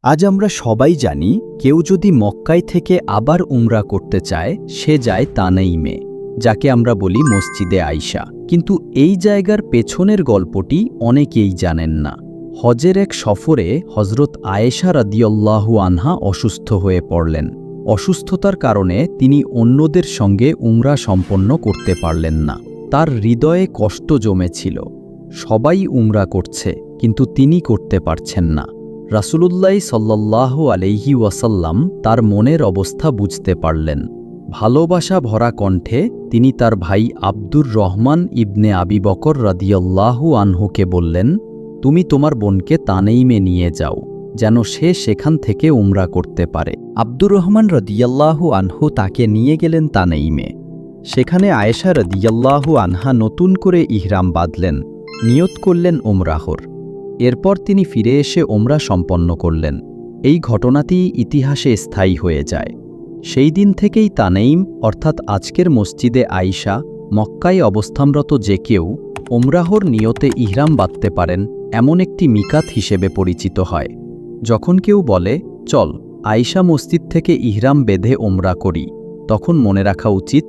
আজ আমরা সবাই জানি কেউ যদি মক্কায় থেকে আবার উমরা করতে চায় সে যায় তানাইমে, যাকে আমরা বলি মসজিদে আয়েশা। কিন্তু এই জায়গার পেছনের গল্পটি অনেকেই জানেন না। হজের এক সফরে হজরত আয়েশা রাদিয়াল্লাহু আনহা অসুস্থ হয়ে পড়লেন। অসুস্থতার কারণে তিনি অন্যদের সঙ্গে উমরা সম্পন্ন করতে পারলেন না। তার হৃদয়ে কষ্ট জমেছিল। সবাই উমরা করছে, কিন্তু তিনি করতে পারছেন না। রাসূলুল্লাহ সাল্লাল্লাহু আলাইহি ওয়াসাল্লাম তার মনের অবস্থা বুঝতে পারলেন। ভালোবাসা ভরা কণ্ঠে তিনি তার ভাই আব্দুর রহমান ইবনে আবি বকর রাদিয়াল্লাহু আনহুকে বললেন, তুমি তোমার বোনকে তানাইমে নিয়ে যাও, যেন সে সেখান থেকে উমরা করতে পারে। আব্দুর রহমান রাদিয়াল্লাহু আনহু তাকে নিয়ে গেলেন তানাইমে। সেখানে আয়েশা রাদিয়াল্লাহু আনহা নতুন করে ইহরাম বাঁধলেন, নিয়ত করলেন উমরাহর। এরপর তিনি ফিরে এসে উমরা সম্পন্ন করলেন। এই ঘটনাটি ইতিহাসে স্থায়ী হয়ে যায়। সেই দিন থেকেই তানাইম অর্থাৎ আজকের মসজিদে আয়েশা, মক্কায় অবস্থানরত যে কেউ উমরাহর নিয়তে ইহরাম বাঁধতে পারেন এমন একটি মিকাত হিসেবে পরিচিত হয়। যখন কেউ বলে, চল আয়েশা মসজিদ থেকে ইহরাম বেঁধে উমরা করি, তখন মনে রাখা উচিত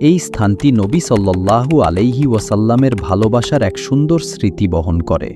এই স্থানটি নবী সাল্লাল্লাহু আলাইহি ওয়াসাল্লামের ভালোবাসার এক সুন্দর স্মৃতি বহন করে।